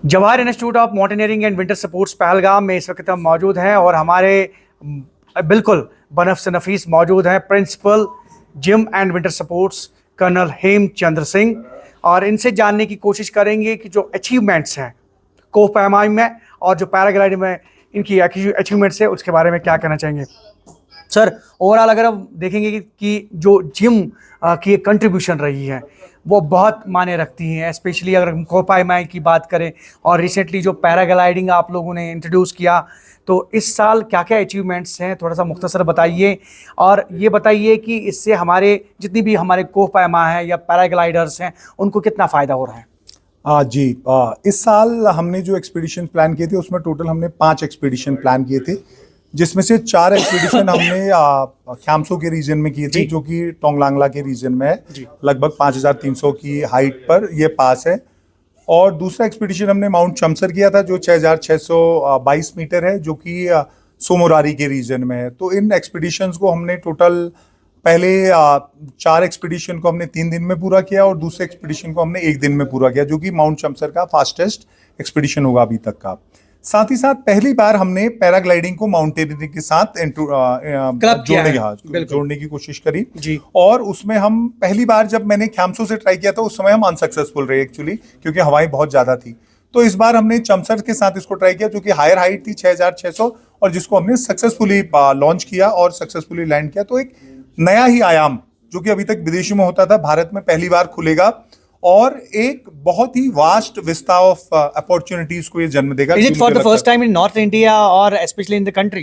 Jawahar institute of mountaineering and winter sports Pahalgam में इस वक्त हम मौजूद हैं और हमारे बिल्कुल बनफ से नफीस मौजूद हैं principal JIM and winter sports colonel Hemchandra Singh. और इनसे जानने की कोशिश करेंगे कि जो अचीवमेंट्स हैं कोह पैमाई में और जो पैराग्लाइडिंग में इनकी अचीवमेंट्स है उसके बारे में क्या कहना चाहेंगे सर। ओवरऑल अगर हम देखेंगे कि जो जिम की एक कंट्रीब्यूशन रही है वो बहुत मायने रखती हैं, स्पेशली अगर हम कोपाई की बात करें और रिसेंटली जो पैराग्लाइडिंग आप लोगों ने इंट्रोड्यूस किया, तो इस साल क्या क्या अचीवमेंट्स हैं थोड़ा सा मुख्तसर बताइए। और ये बताइए कि इससे हमारे जितनी भी हमारे कोपायमा हैं या पैराग्लाइडर्स हैं उनको कितना फ़ायदा हो रहा है। जी, इस साल हमने जो एक्सपीडिशन प्लान किए थे उसमें टोटल हमने 5 एक्सपीडिशन प्लान किए थे, जिसमें से 4 एक्सपीडिशन हमने ख्याम्सो के रीजन में किए थे जो कि टोंगलांगला के रीजन में है। लगभग 5300 की हाइट पर ये पास है। और दूसरा एक्सपीडिशन हमने माउंट चमसर किया था जो 6622 मीटर है, जो कि सोमोरारी के रीजन में है। तो इन एक्सपीडिशंस को हमने टोटल पहले 4 एक्सपीडिशन को हमने 3 दिन में पूरा किया और दूसरे एक्सपीडिशन को हमने 1 दिन में पूरा किया, जो कि माउंट चमसर का फास्टेस्ट एक्सपीडिशन होगा अभी तक का। साथ ही साथ पहली बार हमने पैराग्लाइडिंग को माउंटेनियरिंग के साथ जोड़ने की कोशिश करी जी। और उसमें हम पहली बार जब मैंने ख्याम्सो से ट्राई किया था उस समय हम अनसक्सेसफुल रहे एक्चुअली, क्योंकि हवाएं बहुत ज्यादा थी। तो इस बार हमने चमसर के साथ इसको ट्राई किया जो कि हायर हाइट थी 6600, और जिसको हमने सक्सेसफुली लॉन्च किया और सक्सेसफुली लैंड किया। तो एक नया ही आयाम जो कि अभी तक विदेशों में होता था, भारत में पहली बार खुलेगा और एक बहुत ही वास्ट विस्ता ऑफ अपॉर्चुनिटीज को ये जन्म देगा। Is it for the first time in North India or especially in the country?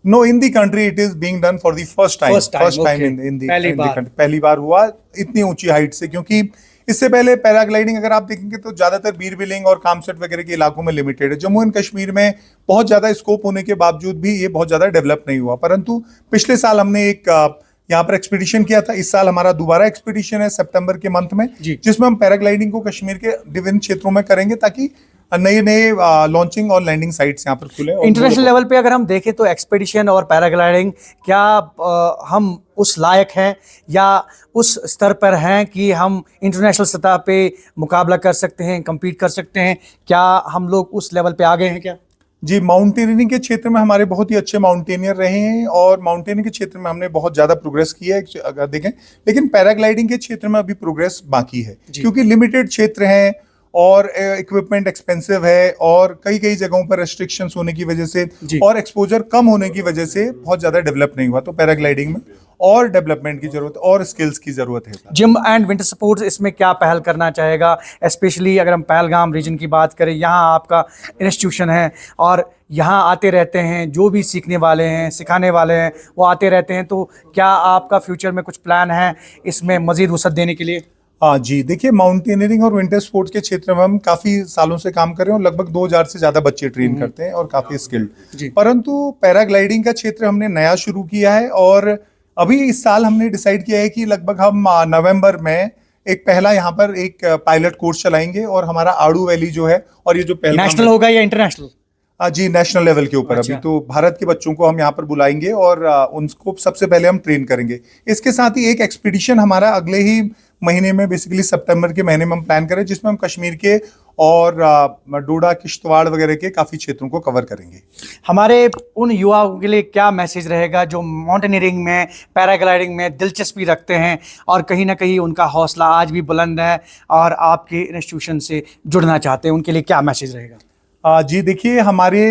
No, in the country it is being done for the first time okay. in the country। पहली बार हुआ इतनी ऊंची height से, क्योंकि इससे पहले paragliding अगर आप देखेंगे तो ज्यादातर बीरबिलिंग और कामसेट वगैरह के इलाकों में लिमिटेड है। जम्मू एंड कश्मीर में बहुत ज्यादा स्कोप होने के बावजूद भी ये बहुत ज्यादा डेवलप नहीं हुआ। परंतु पिछले साल हमने एक यहाँ पर एक्सपीडिशन किया था। इस साल हमारा दोबारा एक्सपीडिशन है सितंबर के मंथ में, जिसमें हम पैराग्लाइडिंग को कश्मीर के विभिन्न क्षेत्रों में करेंगे ताकि नए लॉन्चिंग और लैंडिंग साइट्स यहाँ पर खुले। इंटरनेशनल लेवल पे अगर हम देखें तो एक्सपीडिशन और पैराग्लाइडिंग क्या हम उस लायक हैं या उस स्तर पर हैं कि हम इंटरनेशनल सतह पे मुकाबला कर सकते हैं, कम्पीट कर सकते हैं? क्या हम लोग उस लेवल पे आ गए हैं क्या? जी, माउंटेनियरिंग के क्षेत्र में हमारे बहुत ही अच्छे माउंटेनियर रहे हैं और माउंटेनियरिंग के क्षेत्र में हमने बहुत ज्यादा प्रोग्रेस की है अगर देखें। लेकिन पैराग्लाइडिंग के क्षेत्र में अभी प्रोग्रेस बाकी है, क्योंकि लिमिटेड क्षेत्र है और इक्विपमेंट एक्सपेंसिव है और कई जगहों पर रेस्ट्रिक्शंस होने की वजह से और एक्सपोजर कम होने की वजह से बहुत ज्यादा डेवलप नहीं हुआ। तो पैराग्लाइडिंग में और डेवलपमेंट की जरूरत और स्किल्स की जरूरत है। जिम एंड विंटर स्पोर्ट्स इसमें क्या पहल करना चाहेगा, स्पेशली अगर हम पहलगाम रीजन की बात करें, यहाँ आपका इंस्टीट्यूशन है और यहाँ आते रहते हैं जो भी सीखने वाले हैं, सिखाने वाले हैं, वो आते रहते हैं। तो क्या आपका फ्यूचर में कुछ प्लान है इसमें मजीद वसअत देने के लिए? जी, देखिए, माउंटेनियरिंग और विंटर स्पोर्ट्स के क्षेत्र में हम काफी सालों से काम कर रहे हैं और लगभग 2000 से ज्यादा बच्चे ट्रेन करते हैं और काफी स्किल्ड। परंतु पैराग्लाइडिंग का क्षेत्र हमने नया शुरू किया है और अभी इस साल हमने डिसाइड किया है कि लगभग हम नवंबर में एक पहला यहाँ पर एक पायलट कोर्स चलाएंगे और हमारा आड़ू वैली जो है, और ये जो नेशनल होगा या इंटरनेशनल? जी, नेशनल लेवल के ऊपर। अभी तो भारत के बच्चों को हम यहाँ पर बुलाएंगे और उनको सबसे पहले हम ट्रेन करेंगे। इसके साथ ही एक एक्सपीडिशन हमारा अगले ही महीने में, बेसिकली सितंबर के महीने में हम प्लान करें, जिसमें हम कश्मीर के और डोडा किश्तवाड़ वगैरह के काफी क्षेत्रों को कवर करेंगे। हमारे उन युवाओं के लिए क्या मैसेज रहेगा जो माउंटेनियरिंग में, पैराग्लाइडिंग में दिलचस्पी रखते हैं और कहीं ना कहीं उनका हौसला आज भी बुलंद है और आपके इंस्टीट्यूशन से जुड़ना चाहते हैं, उनके लिए क्या मैसेज रहेगा? जी, देखिए, हमारे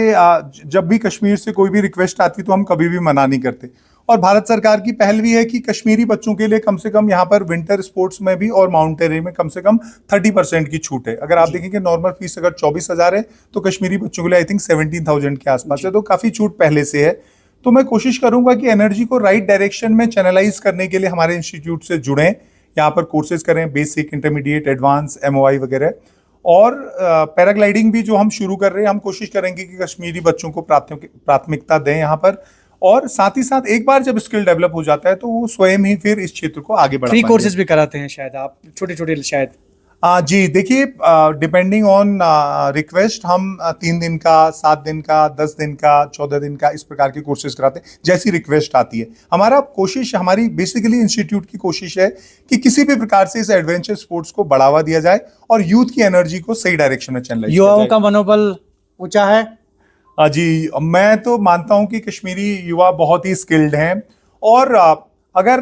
जब भी कश्मीर से कोई भी रिक्वेस्ट आती तो हम कभी भी मना नहीं करते। और भारत सरकार की पहल भी है कि कश्मीरी बच्चों के लिए कम से कम यहाँ पर विंटर स्पोर्ट्स में भी और माउंटेनियरिंग में कम से कम 30% की छूट है। अगर आप देखेंगे नॉर्मल फीस अगर 24,000 है तो कश्मीरी बच्चों के लिए आई थिंक 17,000 के आसपास है, तो काफी छूट पहले से है। तो मैं कोशिश करूंगा कि एनर्जी को राइट डायरेक्शन में चैनलाइज करने के लिए हमारे इंस्टीट्यूट से जुड़ें, यहाँ पर कोर्सेज करें, बेसिक, इंटरमीडिएट, एडवांस, MOI वगैरह। और पैराग्लाइडिंग भी जो हम शुरू कर रहे हैं, हम कोशिश करेंगे कि कश्मीरी बच्चों को प्राथमिकता दें यहाँ पर। और साथ ही साथ एक बार जब स्किल डेवलप हो जाता है तो वो स्वयं ही फिर इस क्षेत्र को आगे बढ़ा। फ्री कोर्सेज भी कराते हैं शायद आप, छोटे छोटे शायद? जी देखिए, डिपेंडिंग ऑन रिक्वेस्ट हम 3 दिन का, 7 दिन का, 10 दिन का, 14 दिन का इस प्रकार के कोर्सेज कराते हैं जैसी रिक्वेस्ट आती है। हमारी बेसिकली इंस्टीट्यूट की कोशिश है कि किसी भी प्रकार से इस एडवेंचर स्पोर्ट्स को बढ़ावा दिया जाए और यूथ की एनर्जी को सही डायरेक्शन में चैनलाइज किया युवाओं जाए। का मनोबल ऊंचा है। जी, मैं तो मानता हूं कि कश्मीरी युवा बहुत ही स्किल्ड हैं और अगर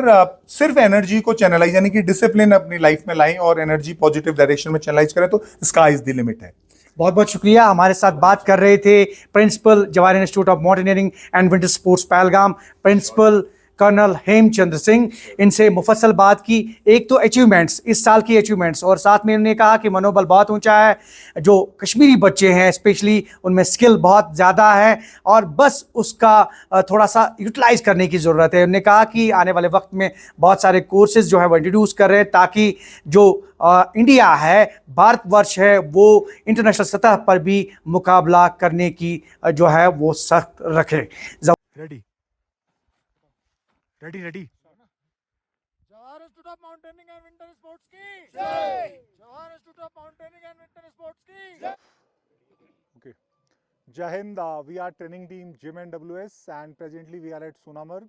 सिर्फ एनर्जी को चैनलाइज यानी कि डिसिप्लिन अपनी लाइफ में लाएं और एनर्जी पॉजिटिव डायरेक्शन में चैनलाइज करें तो स्काई इज द लिमिट है। बहुत बहुत शुक्रिया। हमारे साथ बात कर रहे थे principal Jawahar institute of mountaineering and winter sports Pahalgam, principal colonel Hemchandra Singh. इनसे मुफस्सल बात की, एक तो अचीवमेंट्स, इस साल की अचीवमेंट्स, और साथ में उन्होंने कहा कि मनोबल बहुत ऊंचा है, जो कश्मीरी बच्चे हैं स्पेशली उनमें स्किल बहुत ज़्यादा है और बस उसका थोड़ा सा यूटिलाइज करने की ज़रूरत है। उन्होंने कहा कि आने वाले वक्त में बहुत सारे कोर्सेज जो है वो इंट्रोड्यूस कर रहे हैं ताकि जो इंडिया है, भारतवर्ष है, वो इंटरनेशनल सतह पर भी मुकाबला करने की जो है वो सख्त रखे। Ready ready ready Jawahar institute of mountaineering and winter sports की जय। Jawahar institute of mountaineering and winter sports की जय। Okay. Jai Hind, we are training team Jim and WS and presently we are at Sonamarg.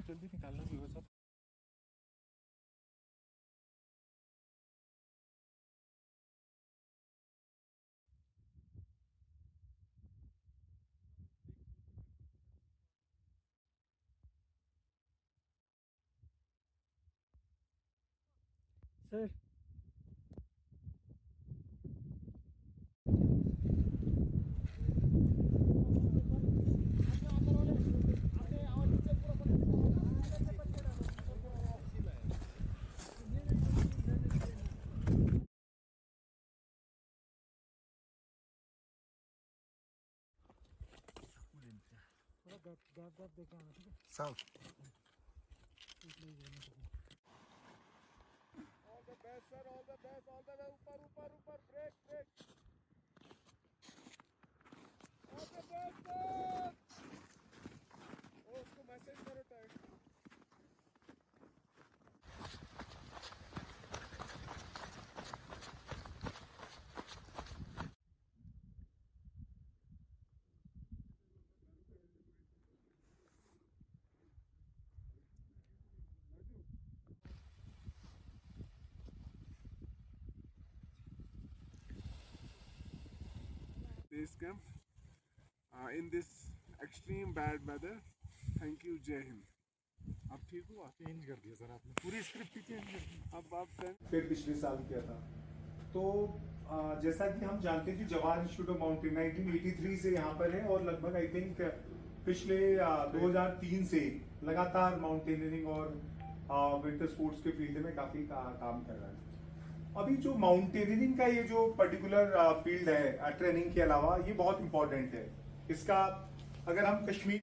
जल्दी निकालना भी होगा सब। Sir south all the best sir, all the best, all the way. ऊपर ऊपर ऊपर, break break. All the best sir. ओ उसको मैसेज करो time. base camp in this extreme bad weather. Thank you, Jai Hind. अब ठीक हुआ? Change कर दिया सर आपने, पूरी स्क्रिप्ट ही चेंज कर दी। अब आप फिर पिछले साल किया था। तो जैसा कि हम जानते हैं कि जवाहर इंस्टीट्यूट ऑफ माउंटेनियरिंग 1983 से यहाँ पर है और लगभग आई थिंक पिछले 2003 से लगातार माउंटेनियरिंग और विंटर स्पोर्ट्स के फील्ड में काफी काम कर रहा है। अभी जो माउंटेनियरिंग का ये जो पर्टिकुलर फील्ड है ट्रेनिंग के अलावा, ये बहुत इंपॉर्टेंट है। इसका अगर हम कश्मीर